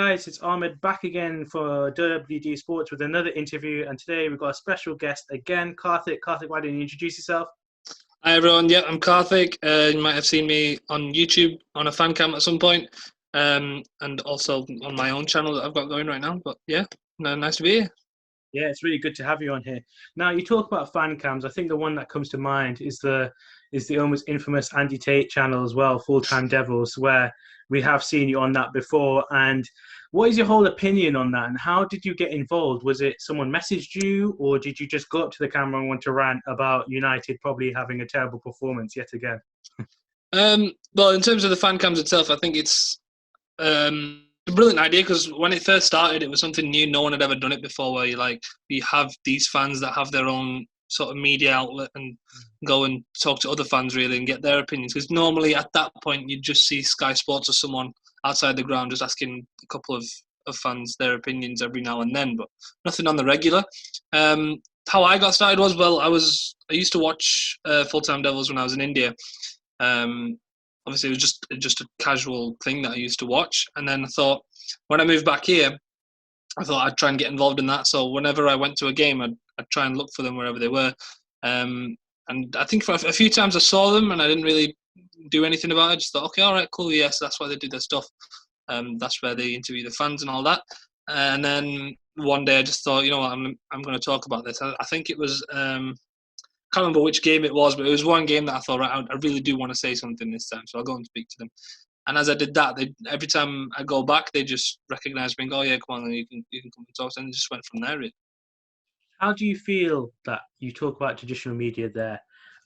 guys, it's Ahmed back again for WDSportz with another interview, and today we've got a special guest again, Karthik. Karthik, why don't you introduce yourself? Hi everyone, yeah, I'm Karthik. You might have seen me on YouTube on a fan cam at some point, and also on my own channel that I've got going right now. But yeah, nice to be here. Yeah, it's really good to have you on here. Now, you talk about fan cams. I think the one that comes to mind is the almost infamous Andy Tate channel as well, Full Time Devils, where we have seen you on that before. And what is your whole opinion on that? And how did you get involved? Was it someone messaged you, or did you just go up to the camera and want to rant about United probably having a terrible performance yet again? Well, in terms of the fan cams itself, I think it's a brilliant idea because when it first started, it was something new. No one had ever done it before, where you have these fans that have their own sort of media outlet and go and talk to other fans really and get their opinions. Because normally at that point, you just see Sky Sports or someone outside the ground just asking a couple of fans their opinions every now and then, but nothing on the regular. How I got started was, well, I used to watch Full Time Devils when I was in India. Obviously, it was just a casual thing that I used to watch. And then I thought, when I moved back here, I thought I'd try and get involved in that. So whenever I went to a game, I'd try and look for them wherever they were. And I think for a few times I saw them and I didn't really do anything about it. I just thought, okay, all right, cool, yes, that's why they do their stuff. That's where they interview the fans and all that. And then one day I just thought, you know what, I'm going to talk about this. I think it was... can't remember which game it was, but it was one game that I thought, right, I really do want to say something this time, so I'll go and speak to them. And as I did that, every time I go back, they just recognise me and go, oh yeah, come on, you can come and talk. And it just went from there, really. How do you feel that you talk about traditional media there?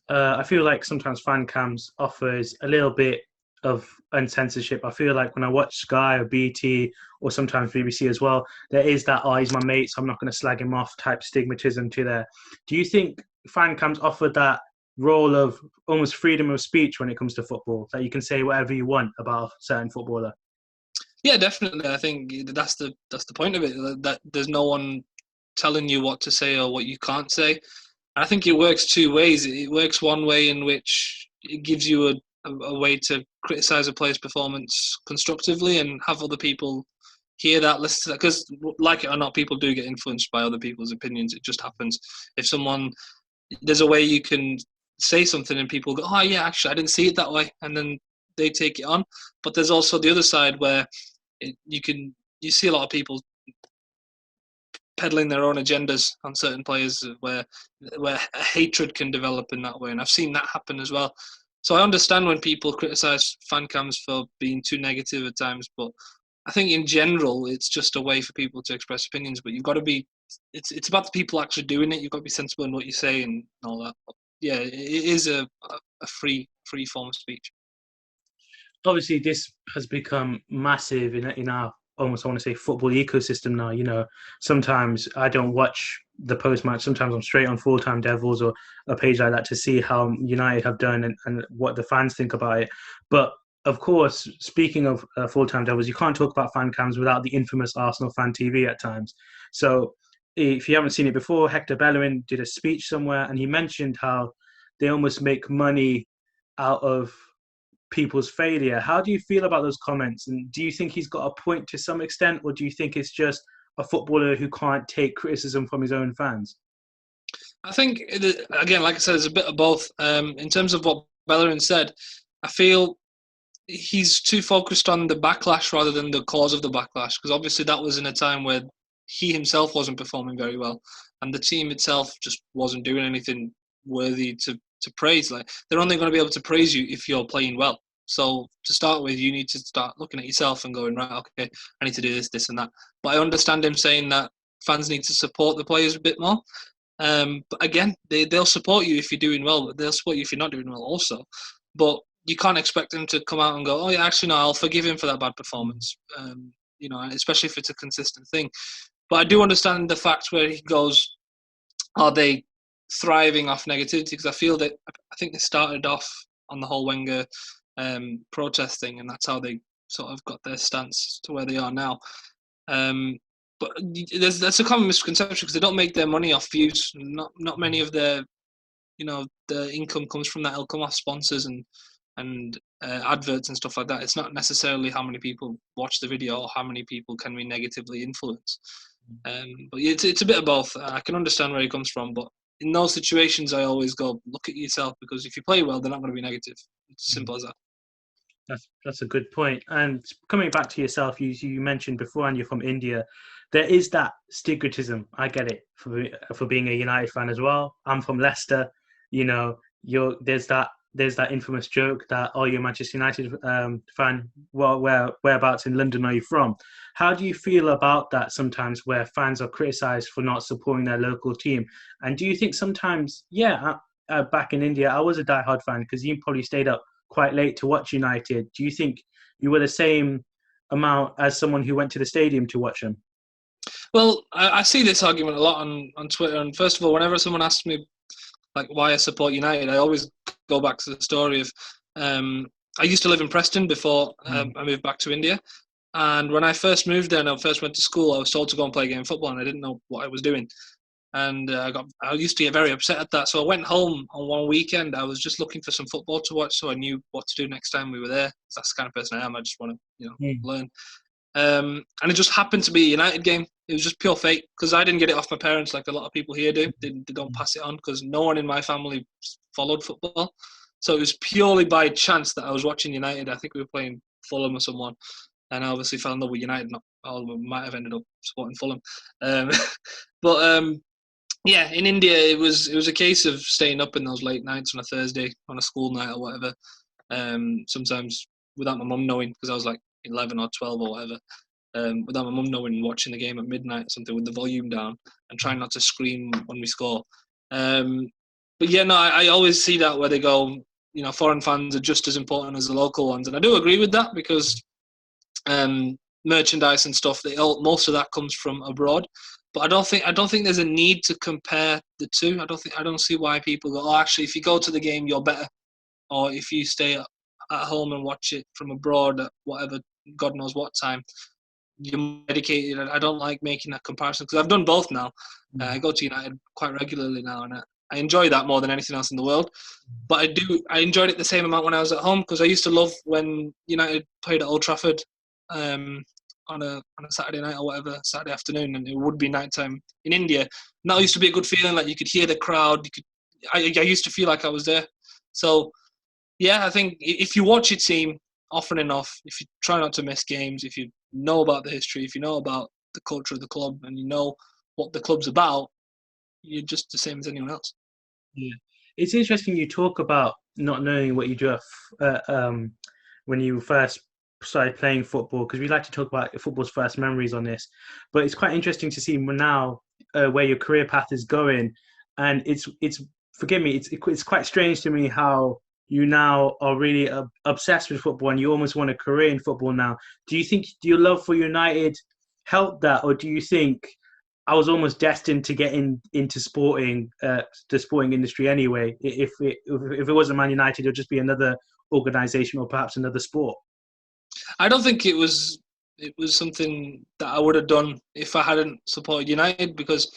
I feel like sometimes fan cams offers a little bit of uncensorship. I feel like when I watch Sky or BT or sometimes BBC as well, there is that, oh, he's my mate, so I'm not going to slag him off type stigmatism to there. Do you think fan cams offer that role of almost freedom of speech when it comes to football, that you can say whatever you want about a certain footballer? Yeah, definitely. I think that's the point of it, that there's no one telling you what to say or what you can't say. And I think it works two ways. It works one way in which it gives you a way to criticise a player's performance constructively and have other people hear that, listen to that, because like it or not, people do get influenced by other people's opinions. It just happens. There's a way you can say something and people go, oh yeah, actually I didn't see it that way, and then they take it on. But there's also the other side where you see a lot of people peddling their own agendas on certain players, where hatred can develop in that way, and I've seen that happen as well. So I understand when people criticise fan cams for being too negative at times, but I think in general it's just a way for people to express opinions. But you've got to be, it's about the people actually doing it. You've got to be sensible in what you say and all that. But yeah, it is a free form of speech. Obviously, this has become massive in our, almost, I want to say, football ecosystem now. You know, sometimes I don't watch the post-match. Sometimes I'm straight on Full Time Devils or a page like that to see how United have done and what the fans think about it. But of course, speaking of Full Time Devils, you can't talk about fan cams without the infamous Arsenal Fan TV at times. So if you haven't seen it before, Hector Bellerin did a speech somewhere and he mentioned how they almost make money out of people's failure. How do you feel about those comments? And do you think he's got a point to some extent, or do you think it's just a footballer who can't take criticism from his own fans? I think, again, like I said, it's a bit of both. In terms of what Bellerin said, I feel he's too focused on the backlash rather than the cause of the backlash, because obviously that was in a time where he himself wasn't performing very well and the team itself just wasn't doing anything worthy to praise. Like, they're only going to be able to praise you if you're playing well. So to start with, you need to start looking at yourself and going, right, okay, I need to do this and that. But I understand him saying that fans need to support the players a bit more. But again, they'll support you if you're doing well, but they'll support you if you're not doing well also. But you can't expect them to come out and go, oh yeah, actually no, I'll forgive him for that bad performance. Especially if it's a consistent thing. But I do understand the fact where he goes, are they thriving off negativity? Because I think they started off on the whole Wenger protest thing, and that's how they sort of got their stance to where they are now. But that's a common misconception, because they don't make their money off views. Not many of their income comes from that. It'll come off sponsors and and adverts and stuff like that. It's not necessarily how many people watch the video or how many people can we negatively influence. But it's a bit of both. I can understand where he comes from, but in those situations, I always go, look at yourself, because if you play well, they're not going to be negative. It's as simple as that. That's a good point. And coming back to yourself, you mentioned before, and you're from India. There is that stigmatism. I get it for being a United fan as well. I'm from Leicester. You know, there's that infamous joke that, oh, you're a Manchester United fan. Well, whereabouts in London are you from? How do you feel about that sometimes, where fans are criticised for not supporting their local team? And do you think sometimes, back in India, I was a diehard fan because you probably stayed up quite late to watch United. Do you think you were the same amount as someone who went to the stadium to watch them? Well, I see this argument a lot on Twitter. And first of all, whenever someone asks me like why I support United, I always go back to the story of I used to live in Preston before I moved back to India. And when I first moved there and I first went to school, I was told to go and play a game of football, and I didn't know what I was doing. And I used to get very upset at that. So I went home on one weekend. I was just looking for some football to watch, so I knew what to do next time we were there. That's the kind of person I am. I just want to, learn. And it just happened to be a United game. It was just pure fate, because I didn't get it off my parents like a lot of people here do. They don't pass it on, because no one in my family followed football. So it was purely by chance that I was watching United. I think we were playing Fulham or someone, and I obviously fell in love with United. Not all of them, might have ended up supporting Fulham. But yeah, in India, it was a case of staying up in those late nights on a Thursday, on a school night or whatever. Sometimes without my mum knowing, because I was like 11 or 12 or whatever. Without my mum knowing, watching the game at midnight or something with the volume down and trying not to scream when we score. But yeah, no, I always see that where they go, foreign fans are just as important as the local ones. And I do agree with that, because merchandise and stuff, most of that comes from abroad. But I don't think there's a need to compare the two. I don't see why people go, oh, actually, if you go to the game, you're better. Or if you stay at home and watch it from abroad at whatever, God knows what time, you're dedicated. I don't like making that comparison, because I've done both now. I go to United quite regularly now, and I enjoy that more than anything else in the world. But I enjoyed it the same amount when I was at home, because I used to love when United played at Old Trafford on a Saturday night or whatever, Saturday afternoon, and it would be nighttime in India. And that used to be a good feeling, like you could hear the crowd. I used to feel like I was there. So yeah, I think if you watch your team often enough, if you try not to miss games, if you know about the history, if you know about the culture of the club, and you know what the club's about, you're just the same as anyone else. Yeah, it's interesting you talk about not knowing what you do when you first started playing football, because we like to talk about football's first memories on this. But it's quite interesting to see now where your career path is going, and it's forgive me, it's quite strange to me how you now are really obsessed with football, and you almost want a career in football now. Do you think your love for United helped that, or do you think I was almost destined to get into the sporting industry anyway? If it wasn't Man United, it would just be another organisation or perhaps another sport. I don't think it was something that I would have done if I hadn't supported United, because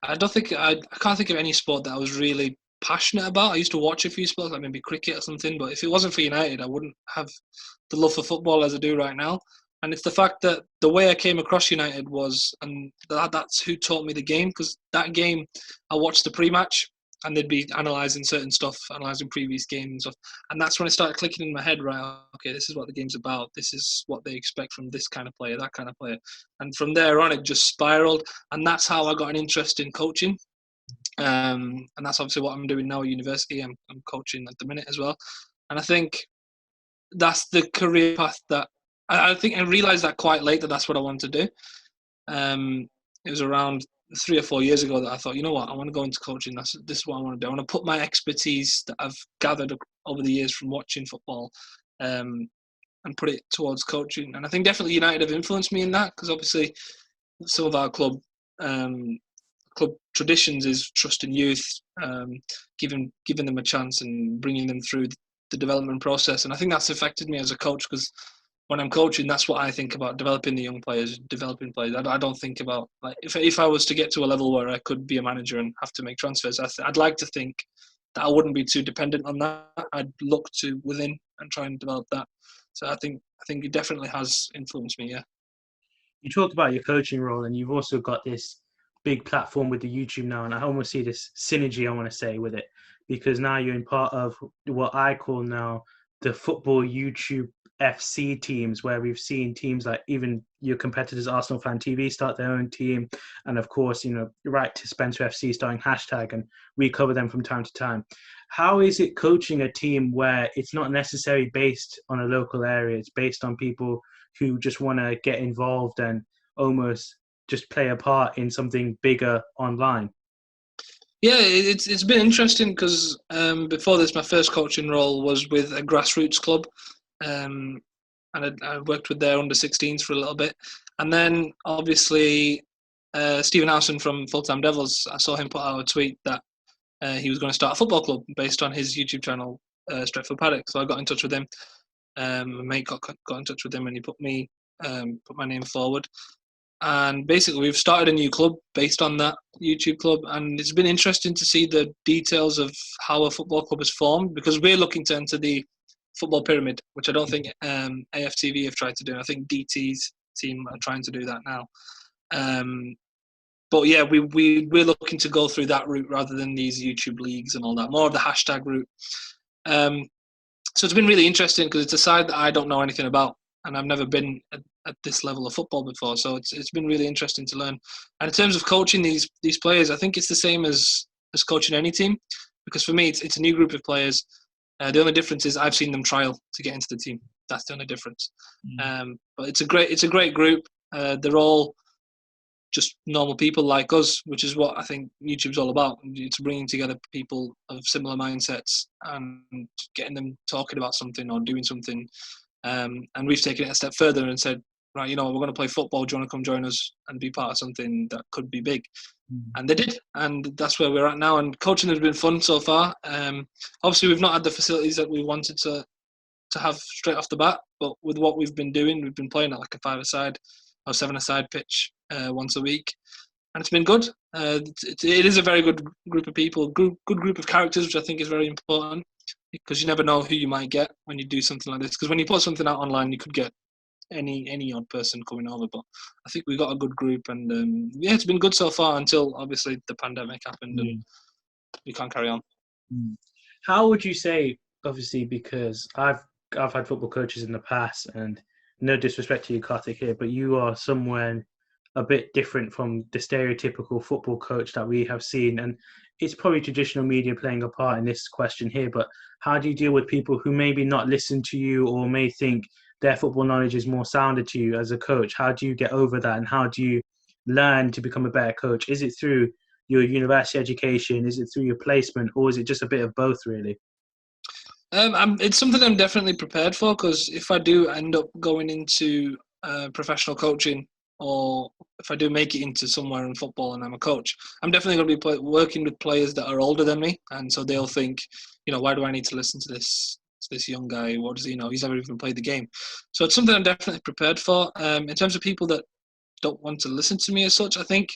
I can't think of any sport that I was really passionate about. I used to watch a few sports, like maybe cricket or something, but if it wasn't for United, I wouldn't have the love for football as I do right now. And it's the fact that the way I came across United was, and that's who taught me the game, because that game, I watched the pre-match, and they'd be analysing certain stuff, analysing previous games and stuff. And that's when it started clicking in my head, right, okay, this is what the game's about. This is what they expect from this kind of player, that kind of player. And from there on, it just spiraled. And that's how I got an interest in coaching. And that's obviously what I'm doing now at university. I'm coaching at the minute as well. And I think that's the career path that I think I realised that quite late, that's what I wanted to do. It was around 3 or 4 years ago that I thought, you know what, I want to go into coaching. This is what I want to do. I want to put my expertise that I've gathered over the years from watching football and put it towards coaching. And I think definitely United have influenced me in that, because obviously some of our club traditions is trusting youth, giving them a chance and bringing them through the development process. And I think that's affected me as a coach, because when I'm coaching, that's what I think about, developing the young players, developing players. I don't think about, like, if I was to get to a level where I could be a manager and have to make transfers, I'd like to think that I wouldn't be too dependent on that. I'd look to within and try and develop that. So I think it definitely has influenced me. Yeah. You talked about your coaching role, and you've also got this big platform with the YouTube now, and I almost see this synergy, I want to say, with it, because now you're in part of what I call now the football YouTube FC teams, where we've seen teams like even your competitors, Arsenal Fan TV, start their own team, and of course, right to Spencer FC starting hashtag, and we cover them from time to time. How is it coaching a team where it's not necessarily based on a local area, it's based on people who just want to get involved and almost just play a part in something bigger online? Yeah, it's been interesting because before this, my first coaching role was with a grassroots club, and I worked with their under-16s for a little bit, and then obviously Stephen Howson from Full Time Devils, I saw him put out a tweet that he was going to start a football club based on his YouTube channel, Stretford Paddock. So I got in touch with him. My mate got in touch with him, and he put my name forward. And basically, we've started a new club based on that YouTube club, and it's been interesting to see the details of how a football club is formed, because we're looking to enter the football pyramid, which I don't think AFTV have tried to do. I think DT's team are trying to do that now. But yeah, we're looking to go through that route rather than these YouTube leagues and all that, more of the hashtag route. So it's been really interesting because it's a side that I don't know anything about, and I've never been at this level of football before. So it's been really interesting to learn. And in terms of coaching these players, I think it's the same as coaching any team, because for me it's a new group of players. The only difference is I've seen them trial to get into the team. That's the only difference. But it's a great group. They're all just normal people like us, which is what I think YouTube's all about. It's bringing together people of similar mindsets and getting them talking about something or doing something. And we've taken it a step further and said, right, we're going to play football. Do you want to come join us and be part of something that could be big? And they did, and that's where we're at now. And coaching has been fun so far. Obviously, we've not had the facilities that we wanted to have straight off the bat, but with what we've been doing, we've been playing at like a 5-a-side or 7-a-side pitch once a week, and it's been good. It is a very good group of people, good group of characters, which I think is very important, because you never know who you might get when you do something like this. Because when you put something out online, you could get any odd person coming over, but I think we got a good group, and yeah, it's been good so far until obviously the pandemic happened and we can't carry on. How would you say, obviously, because I've had football coaches in the past, and no disrespect to you, Karthik, here, but you are somewhere a bit different from the stereotypical football coach that we have seen, and it's probably traditional media playing a part in this question here, but how do you deal with people who maybe not listen to you or may think their football knowledge is more sounder to you as a coach? How do you get over that, and how do you learn to become a better coach? Is it through your university education? Is it through your placement? Or is it just a bit of both, really? It's something I'm definitely prepared for, because if I do end up going into professional coaching, or if I do make it into somewhere in football and I'm a coach, I'm definitely going to be working with players that are older than me, and so they'll think, why do I need to listen to this young guy? What does he know? He's never even played the game. So it's something I'm definitely prepared for. In terms of people that don't want to listen to me as such, I think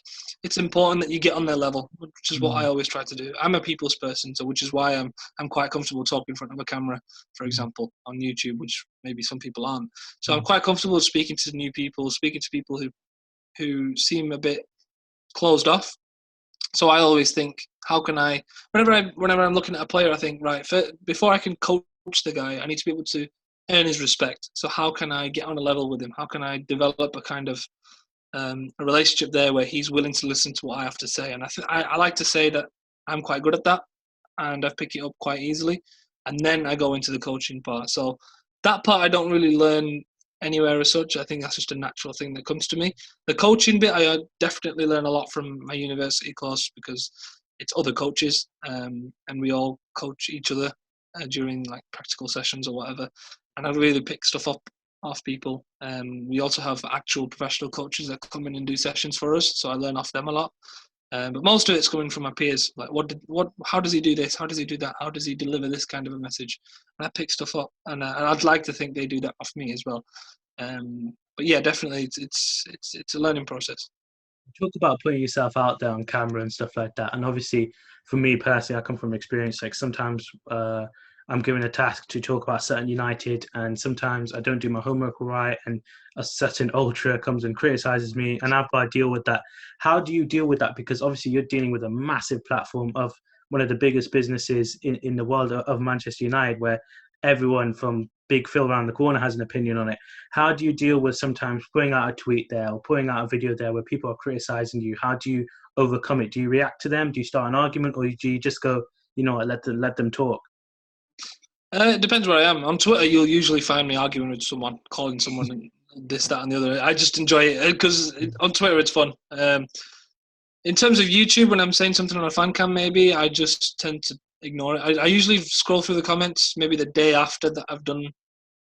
it's important that you get on their level, which is what I always try to do. I'm a people's person, so which is why I'm quite comfortable talking in front of a camera, for example, on YouTube, which maybe some people aren't. So I'm quite comfortable speaking to new people, speaking to people who seem a bit closed off. So I always think, how can I, whenever I'm looking at a player, I think, right, before I can coach the guy, I need to be able to earn his respect. So how can I get on a level with him? How can I develop a kind of a relationship there where he's willing to listen to what I have to say? And I like to say that I'm quite good at that, and I've picked it up quite easily. And then I go into the coaching part. So that part I don't really learn anywhere as such. I think that's just a natural thing that comes to me. The coaching bit, I definitely learn a lot from my university course, because it's other coaches, and we all coach each other during like practical sessions or whatever. And I really pick stuff up off people. We also have actual professional coaches that come in and do sessions for us, so I learn off them a lot. But most of it's coming from my peers. Like, how does he do this? How does he do that? How does he deliver this kind of a message? And I pick stuff up, and I'd like to think they do that off me as well. But yeah, definitely, it's a learning process. talk about putting yourself out there on camera and stuff like that. And obviously, for me personally, I come from experience. Like sometimes I'm given a task to talk about certain United, and sometimes I don't do my homework right, and a certain ultra comes and criticizes me, and I've got to deal with that. How do you deal with that? Because obviously, you're dealing with a massive platform of one of the biggest businesses in the world of Manchester United, where everyone from Big Phil around the corner has an opinion on it. How do you deal with sometimes putting out a tweet there or putting out a video there where people are criticizing you? How do you overcome it? Do you react to them? Do you start an argument, or do you just go, let them talk? It depends where I am. On Twitter, you'll usually find me arguing with someone, calling someone this, that, and the other. I just enjoy it because on Twitter it's fun. In terms of YouTube, when I'm saying something on a fan cam, maybe I just tend to ignore it. I usually scroll through the comments maybe the day after that I've done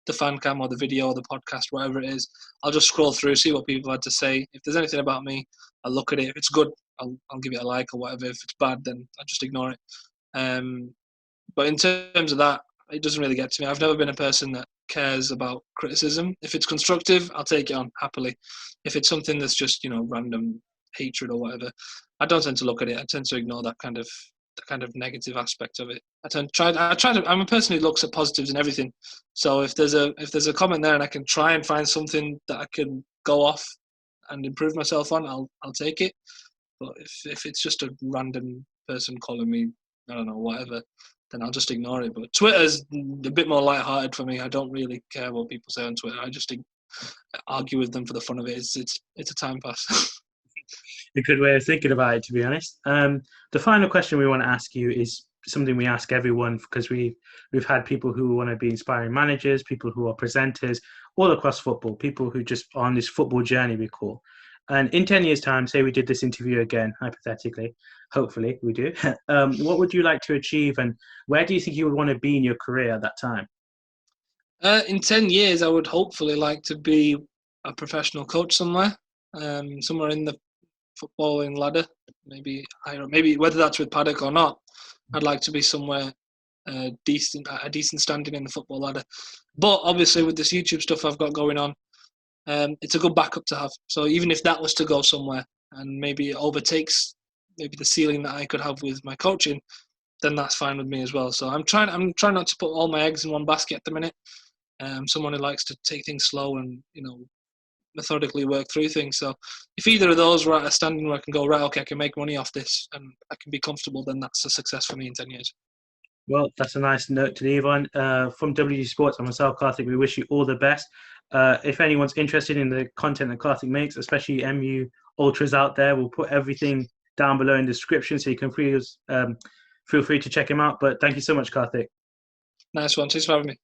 the fan cam or the video or the podcast, whatever it is. I'll just scroll through, see what people had to say. If there's anything about me, I'll look at it. If it's good, I'll give it a like or whatever. If it's bad, then I just ignore it. But in terms of that, it doesn't really get to me. I've never been a person that cares about criticism. If it's constructive, I'll take it on happily. If it's something that's just, random hatred or whatever, I don't tend to look at it. I tend to ignore that kind of negative aspect of it. I'm a person who looks at positives in everything. So if there's a comment there and I can try and find something that I can go off and improve myself on, I'll take it. But if it's just a random person calling me, I don't know, whatever, then I'll just ignore it. But Twitter's a bit more lighthearted for me. I don't really care what people say on Twitter. I just argue with them for the fun of it. It's a time pass. A good way of thinking about it, to be honest. The final question we want to ask you is something we ask everyone, because we've had people who want to be inspiring managers, people who are presenters, all across football, people who just are on this football journey, we call. And in 10 years' time, say we did this interview again, hypothetically, hopefully we do, what would you like to achieve, and where do you think you would want to be in your career at that time? In 10 years, I would hopefully like to be a professional coach somewhere, somewhere in the footballing ladder, maybe higher, maybe whether that's with Paddock or not. I'd like to be somewhere decent, a decent standing in the football ladder. But obviously, with this YouTube stuff I've got going on, it's a good backup to have. So even if that was to go somewhere and maybe it overtakes maybe the ceiling that I could have with my coaching, then that's fine with me as well. So I'm trying not to put all my eggs in one basket at the minute. Someone who likes to take things slow and methodically work through things. So if either of those were at a standing where I can go, right, okay, I can make money off this and I can be comfortable, then that's a success for me in 10 years. Well, that's a nice note to leave on. From WDSportz and myself, Karthik, we wish you all the best. If anyone's interested in the content that Karthik makes, especially MU Ultras out there, we'll put everything down below in the description so you can feel free to check him out. But thank you so much, Karthik. Nice one. Thanks for having me.